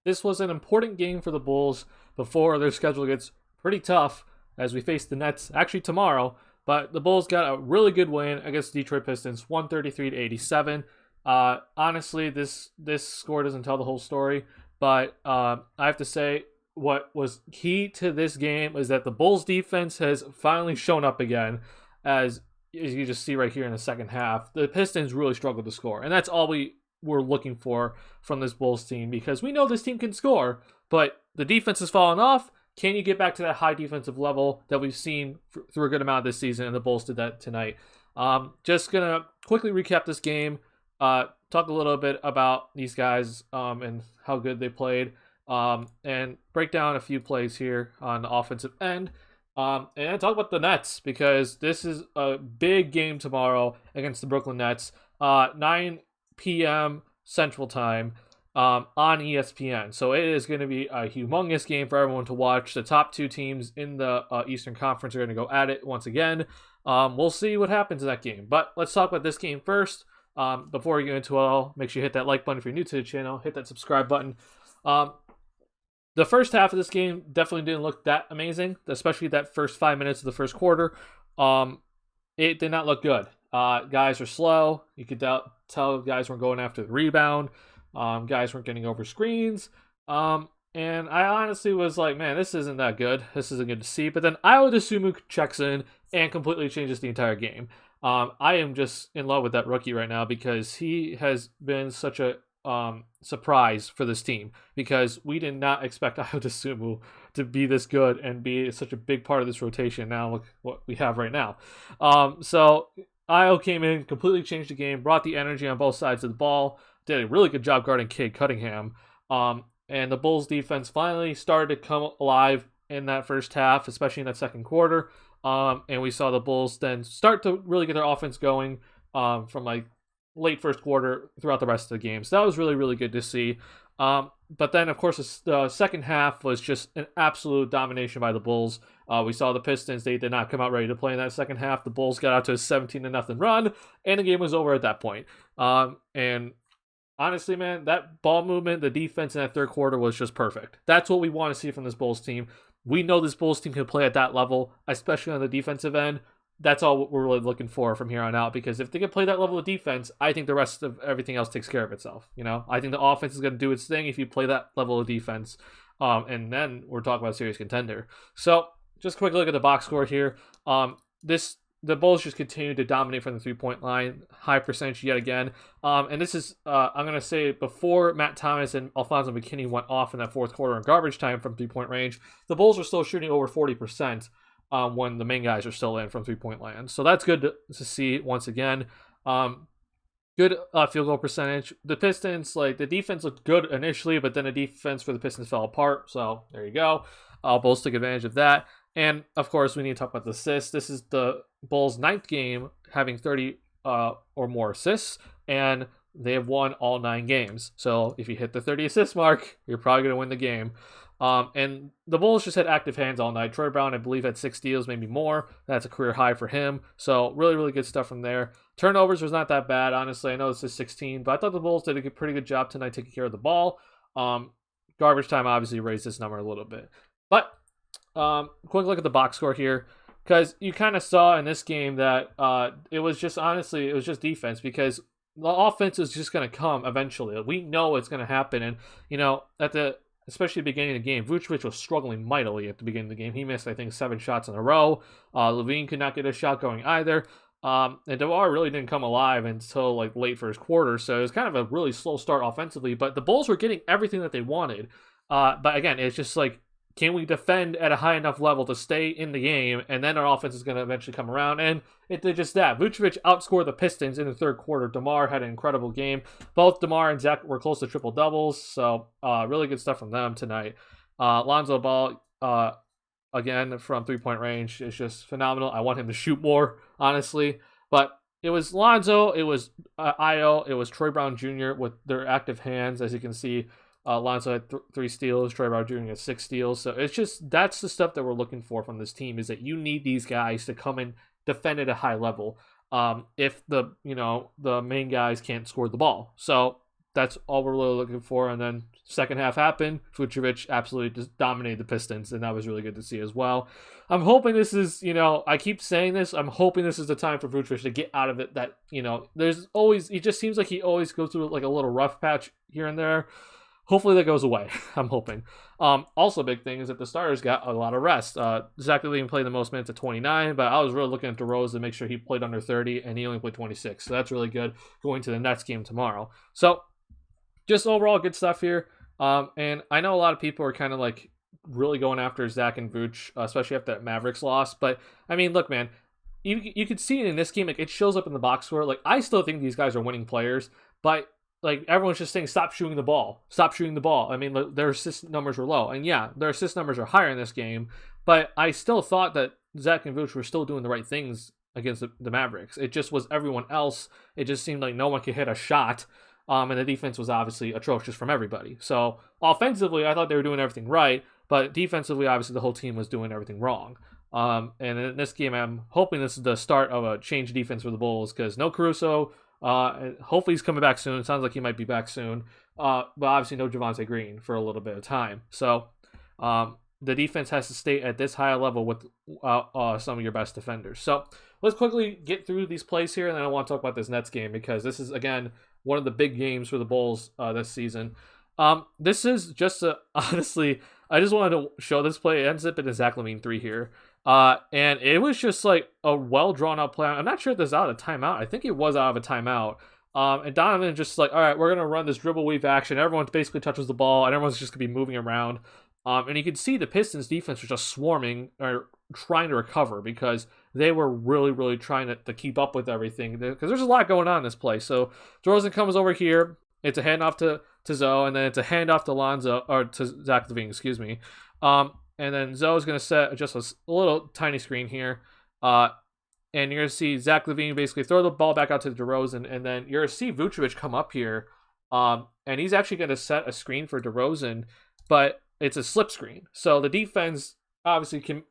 this was an important game for the Bulls before their schedule gets pretty tough as we face the Nets actually tomorrow. But the Bulls got a really good win against the Detroit Pistons, 133-87. Honestly, this score doesn't tell the whole story, but I have to say what was key to this game is that the Bulls defense has finally shown up again, as you just see right here in the second half. The Pistons really struggled to score, and that's all we were looking for from this Bulls team, because we know this team can score, but the defense has fallen off. Can you get back to that high defensive level that we've seen through a good amount of this season? And the Bulls did that tonight. Just going to quickly recap this game, talk a little bit about these guys and how good they played, and break down a few plays here on the offensive end. And talk about the Nets, because this is a big game tomorrow against the Brooklyn Nets. 9 p.m. Central Time. On ESPN. So it is going to be a humongous game for everyone to watch. The top two teams in the Eastern Conference are going to go at it once again. We'll see what happens in that game. But let's talk about this game first. Before we get into it all, make sure you hit that like button if you're new to the channel. Hit that subscribe button. The first half of this game definitely didn't look that amazing, especially that first 5 minutes of the first quarter. It did not look good. Guys are slow. You could tell guys weren't going after the rebound. Guys weren't getting over screens. And I honestly was like, man, this isn't that good. This isn't good to see. But then Ayo Dosunmu checks in and completely changes the entire game. I am just in love with that rookie right now, because he has been such a surprise for this team, because we did not expect Ayo Dosunmu to be this good and be such a big part of this rotation. Now look what we have right now. So Ayo came in, completely changed the game, brought the energy on both sides of the ball, did a really good job guarding Cade Cunningham. And the Bulls defense finally started to come alive in that first half, especially in that second quarter. And we saw the Bulls then start to really get their offense going from like late first quarter throughout the rest of the game. So that was really, really good to see. But then, of course, the second half was just an absolute domination by the Bulls. We saw the Pistons, they did not come out ready to play in that second half. The Bulls got out to a 17-0 run, and the game was over at that point. And honestly, man, that ball movement, the defense in that third quarter was just perfect. That's what we want to see from this Bulls team. We know this Bulls team can play at that level, especially on the defensive end. That's all we're really looking for from here on out, because if they can play that level of defense, I think the rest of everything else takes care of itself. I think the offense is going to do its thing if you play that level of defense, and then we're talking about a serious contender. So just a quick look at the box score here. The Bulls just continue to dominate from the three-point line, high percentage yet again. And this is, I'm going to say, before Matt Thomas and Alfonso McKinney went off in that fourth quarter in garbage time from three-point range, the Bulls were still shooting over 40% when the main guys are still in from three-point land. So that's good to see once again. Good field goal percentage. The Pistons, the defense looked good initially, but then the defense for the Pistons fell apart. So there you go. Bulls took advantage of that. And, of course, we need to talk about the assists. This is the Bulls' 9th game having 30 or more assists, and they have won all 9 games. So if you hit the 30 assist mark, you're probably going to win the game. And the Bulls just had active hands all night. Troy Brown, I believe, had 6 steals, maybe more. That's a career high for him. So really, really good stuff from there. Turnovers was not that bad, honestly. I know this is 16, but I thought the Bulls did a pretty good job tonight taking care of the ball. Garbage time obviously raised this number a little bit. But quick look at the box score here, because you kind of saw in this game that it was just defense, because the offense is just going to come eventually. We know it's going to happen. And, especially the beginning of the game, Vucevic was struggling mightily at the beginning of the game. He missed, I think, 7 shots in a row. Levine could not get a shot going either. And DeMar really didn't come alive until late first quarter. So it was kind of a really slow start offensively, but the Bulls were getting everything that they wanted. But again, it's just can we defend at a high enough level to stay in the game, and then our offense is going to eventually come around, and it did just that. Vucevic outscored the Pistons in the third quarter. DeMar had an incredible game. Both DeMar and Zach were close to triple-doubles, so really good stuff from them tonight. Lonzo Ball, again, from three-point range is just phenomenal. I want him to shoot more, honestly, but it was Lonzo, it was Ayo, it was Troy Brown Jr. with their active hands, as you can see. Lonzo had 3 steals. Troy Brown Jr. had 6 steals. So it's just, that's the stuff that we're looking for from this team, is that you need these guys to come and defend at a high level. If the main guys can't score the ball. So that's all we're really looking for. And then second half happened, Vucevic absolutely just dominated the Pistons, and that was really good to see as well. I'm hoping this is, I keep saying this, I'm hoping this is the time for Vucevic to get out of it. That, there's always, he just seems like he always goes through like a little rough patch here and there. Hopefully that goes away. I'm hoping. Also, big thing is that the starters got a lot of rest. Zach LaVine played the most minutes at 29, but I was really looking at DeRozan to make sure he played under 30, and he only played 26. So that's really good going to the Nets game tomorrow. So just overall good stuff here. And I know a lot of people are kind of like really going after Zach and Vooch, especially after that Mavericks loss. But I mean, look, man, you could see it in this game. Like, it shows up in the box score. Like, I still think these guys are winning players, but like, everyone's just saying, stop shooting the ball. Stop shooting the ball. I mean, their assist numbers were low. And yeah, their assist numbers are higher in this game. But I still thought that Zach and Vooch were still doing the right things against the Mavericks. It just was everyone else. It just seemed like no one could hit a shot. And the defense was obviously atrocious from everybody. So offensively, I thought they were doing everything right. But defensively, obviously, the whole team was doing everything wrong. And in this game, I'm hoping this is the start of a change defense for the Bulls, because no Caruso. Hopefully he's coming back soon. It sounds like he might be back soon. But obviously no Javonte Green for a little bit of time. So the defense has to stay at this high level with some of your best defenders. So let's quickly get through these plays here, and then I want to talk about this Nets game, because this is, again, one of the big games for the Bulls this season. This is just honestly, I just wanted to show this play. It ends up in a Zach LaVine 3 here. And it was just like a well drawn out play. I'm not sure if this is out of a timeout. I think it was out of a timeout. And Donovan just like, all right, we're gonna run this dribble weave action. Everyone basically touches the ball, and everyone's just gonna be moving around. And you can see the Pistons defense was just swarming or trying to recover, because they were really, really trying to keep up with everything, because there's a lot going on in this play. So DeRozan comes over here. It's a handoff to Zoe, and then it's a handoff to Lonzo, or to Zach LaVine, excuse me. And then Zoe's going to set just a little tiny screen here. And you're going to see Zach LaVine basically throw the ball back out to DeRozan. And then you're going to see Vucevic come up here. And he's actually going to set a screen for DeRozan, but it's a slip screen. So the defense obviously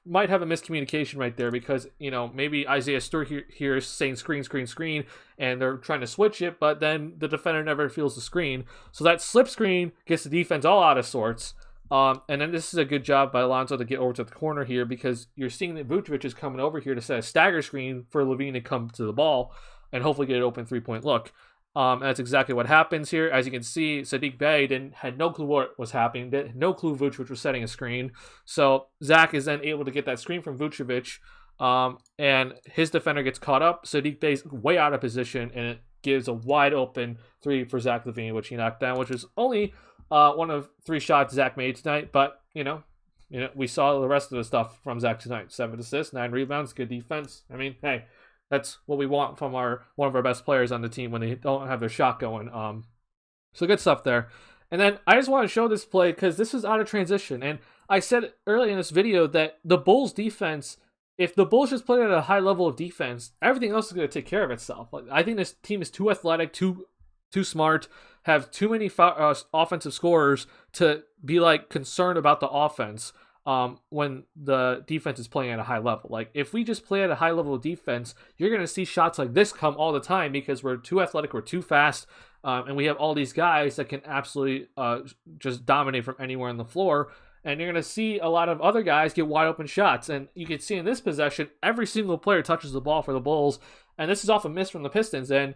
might have a miscommunication right there, because, maybe Isaiah Stewart here is saying screen, screen, screen, and they're trying to switch it, but then the defender never feels the screen. So that slip screen gets the defense all out of sorts. And then this is a good job by Alonzo to get over to the corner here, because you're seeing that Vucevic is coming over here to set a stagger screen for LaVine to come to the ball and hopefully get an open three-point look. And that's exactly what happens here. As you can see, Sadiq Bey had no clue what was happening, no clue Vucevic was setting a screen. So Zach is then able to get that screen from Vucevic, and his defender gets caught up. Sadiq Bey's way out of position, and it gives a wide open three for Zach LaVine, which he knocked down, which is only one of 3 shots Zach made tonight. But, we saw the rest of the stuff from Zach tonight. 7 assists, 9 rebounds, good defense. I mean, hey, that's what we want from one of our best players on the team when they don't have their shot going. So good stuff there. And then I just want to show this play because this is out of transition. And I said earlier in this video that the Bulls defense, if the Bulls just play at a high level of defense, everything else is going to take care of itself. Like, I think this team is too athletic, too smart, have too many offensive scorers to be like concerned about the offense when the defense is playing at a high level. Like, if we just play at a high level of defense, you're going to see shots like this come all the time, because we're too athletic, we're too fast, and we have all these guys that can absolutely just dominate from anywhere on the floor. And you're going to see a lot of other guys get wide open shots. And you can see in this possession, every single player touches the ball for the Bulls. And this is off a miss from the Pistons. And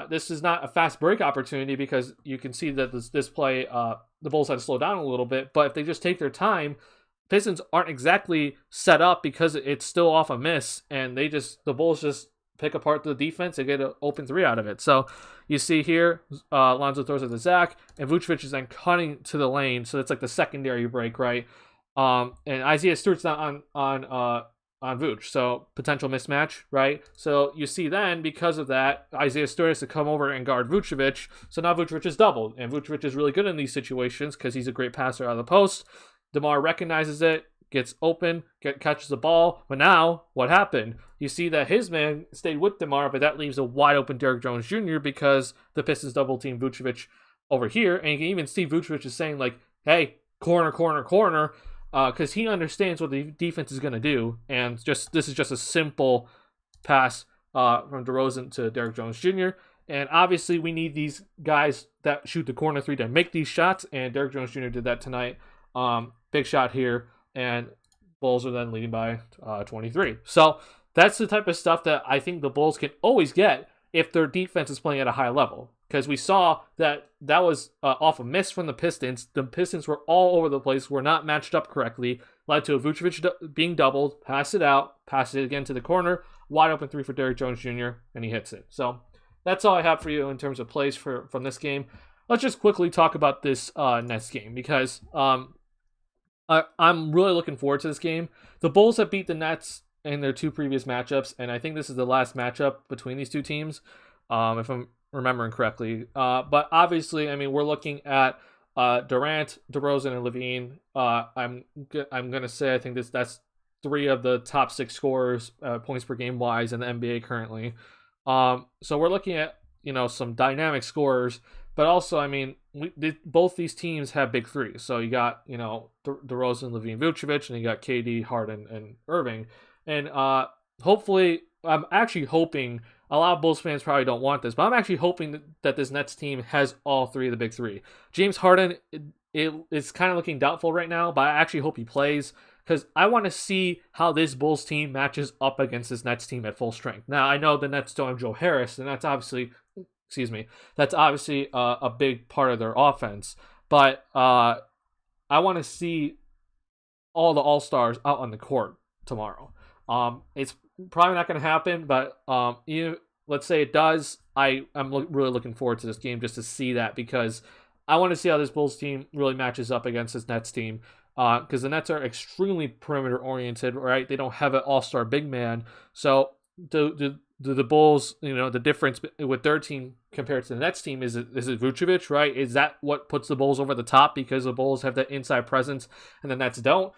this is not a fast break opportunity, because you can see that this play, the Bulls had to slow down a little bit. But if they just take their time, Pistons aren't exactly set up, because it's still off a miss. And the Bulls just pick apart the defense and get an open 3 out of it. So you see here, Lonzo throws it to Zach, and Vucevic is then cutting to the lane. So it's like the secondary break, right? And Isaiah Stewart's not on Vooch, so potential mismatch, right? So you see then, because of that, Isaiah Stewart has to come over and guard Vucevic. So now Vucevic is doubled, and Vucevic is really good in these situations because he's a great passer out of the post. DeMar recognizes it, gets open, catches the ball. But now, what happened? You see that his man stayed with DeMar, but that leaves a wide open Derrick Jones Jr. because the Pistons double team Vucevic over here. And you can even see Vucevic is saying, like, hey, corner, corner, corner, because he understands what the defense is going to do. And this is just a simple pass from DeRozan to Derrick Jones Jr. And obviously, we need these guys that shoot the corner three to make these shots. And Derrick Jones Jr. did that tonight. Big shot here. And Bulls are then leading by 23. So that's the type of stuff that I think the Bulls can always get if their defense is playing at a high level. Because we saw that was off a miss from the Pistons. The Pistons were all over the place, were not matched up correctly, led to a Vucevic being doubled, pass it out, pass it again to the corner, wide open three for Derrick Jones Jr., and he hits it. So that's all I have for you in terms of plays from this game. Let's just quickly talk about this Nets game, because I'm really looking forward to this game. The Bulls have beat the Nets in their two previous matchups, and I think this is the last matchup between these two teams, if I'm remembering correctly. But obviously, I mean, we're looking at Durant, DeRozan, and Levine. I'm gonna say I think that's three of the top six scorers points per game wise in the NBA currently. So we're looking at some dynamic scorers, but also I mean both these teams have big threes. So you got DeRozan, Levine, Vucevic, and you got KD, Harden, and Irving. And hopefully, I'm actually hoping. A lot of Bulls fans probably don't want this, but I'm actually hoping that this Nets team has all three of the big three. James Harden, it's kind of looking doubtful right now, but I actually hope he plays because I want to see how this Bulls team matches up against this Nets team at full strength. Now, I know the Nets don't have Joe Harris, and that's obviously, a big part of their offense, but I want to see all the All-Stars out on the court tomorrow. It's probably not going to happen, but let's say it does. I'm really looking forward to this game just to see that, because I want to see how this Bulls team really matches up against this Nets team, because the Nets are extremely perimeter oriented, right? They don't have an all-star big man, so the Bulls, the difference with their team compared to the Nets team is it Vucevic, right? Is that what puts the Bulls over the top, because the Bulls have that inside presence and the Nets don't?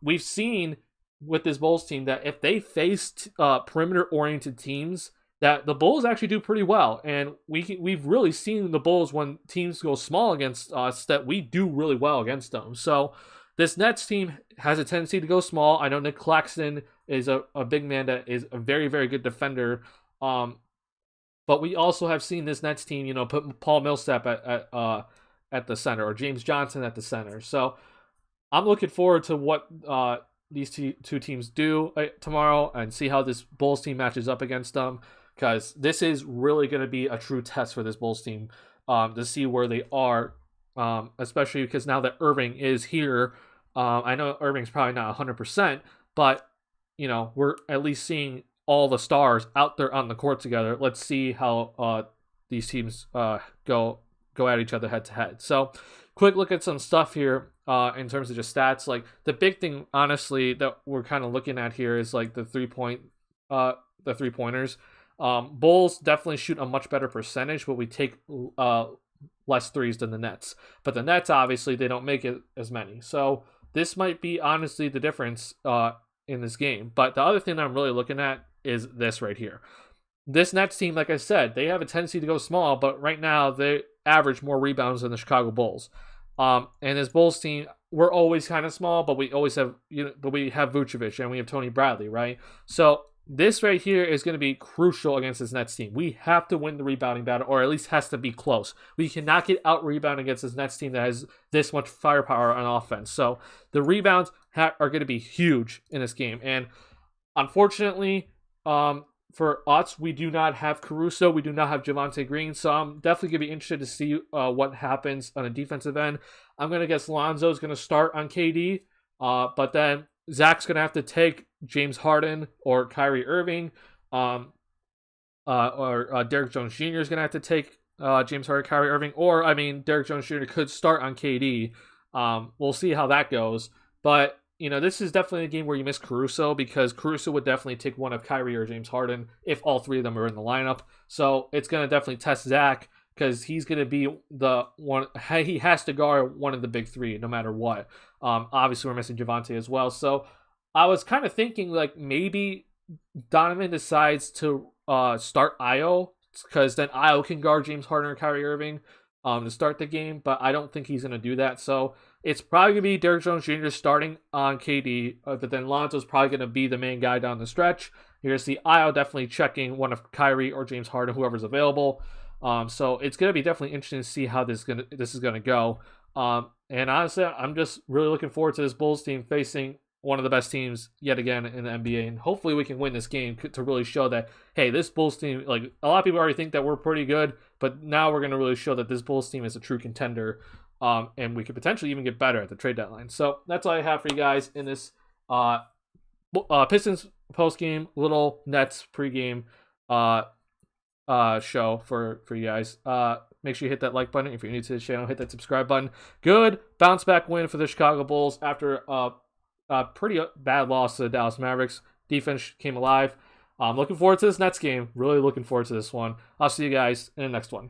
We've seen with this Bulls team that if they face perimeter-oriented teams, that the Bulls actually do pretty well. And we've really seen the Bulls, when teams go small against us, that we do really well against them. So this Nets team has a tendency to go small. I know Nick Claxton is a big man that is a very, very good defender. But we also have seen this Nets team, put Paul Millsap at the center, or James Johnson at the center. So I'm looking forward to what these two teams do tomorrow, and see how this Bulls team matches up against them, because this is really going to be a true test for this Bulls team to see where they are, especially because now that Irving is here. I know Irving's probably not 100%, but we're at least seeing all the stars out there on the court together. Let's see how these teams go at each other head to head. So quick look at some stuff here in terms of just stats. Like the big thing, honestly, that we're kind of looking at here is like the 3-pointers. Bulls definitely shoot a much better percentage, but we take less threes than the Nets. But the Nets, obviously, they don't make it as many. So this might be honestly the difference in this game. But the other thing that I'm really looking at is this right here. This Nets team, like I said, they have a tendency to go small, but right now they average more rebounds than the Chicago Bulls. And this Bulls team, we're always kind of small, but we always have, but we have Vucevic and we have Tony Bradley, right? So this right here is going to be crucial against this Nets team. We have to win the rebounding battle, or at least has to be close. We cannot get out-rebounded against this Nets team that has this much firepower on offense. So the rebounds are going to be huge in this game. And unfortunately, for us, we do not have Caruso. We do not have Javonte Green. So I'm definitely going to be interested to see what happens on a defensive end. I'm going to guess Lonzo is going to start on KD. But then Zach's going to have to take James Harden or Kyrie Irving. Or Derrick Jones Jr. is going to have to take James Harden, Kyrie Irving. Or, Derrick Jones Jr. could start on KD. We'll see how that goes. But this is definitely a game where you miss Caruso, because Caruso would definitely take one of Kyrie or James Harden if all three of them are in the lineup. So it's going to definitely test Zach, because he's going to be the one. He has to guard one of the big three no matter what. Obviously, we're missing Javonte as well. So I was kind of thinking like maybe Donovan decides to start Io, because then Io can guard James Harden or Kyrie Irving. to start the game, but I don't think he's going to do that. So it's probably going to be Derrick Jones Jr. starting on KD, but then Lonzo's probably going to be the main guy down the stretch. You're going to see Io definitely checking one of Kyrie or James Harden, whoever's available. So it's going to be definitely interesting to see how this is going to go. And honestly, I'm just really looking forward to this Bulls team facing one of the best teams yet again in the NBA, and hopefully we can win this game to really show that, hey, this Bulls team, like a lot of people already think that we're pretty good, but now we're going to really show that this Bulls team is a true contender, and we could potentially even get better at the trade deadline. So that's all I have for you guys in this Pistons postgame, little Nets pregame show for you guys. Make sure you hit that like button if you're new to the channel. Hit that subscribe button. Good bounce back win for the Chicago Bulls after a pretty bad loss to the Dallas Mavericks. Defense came alive. I'm looking forward to this Nets game. Really looking forward to this one. I'll see you guys in the next one.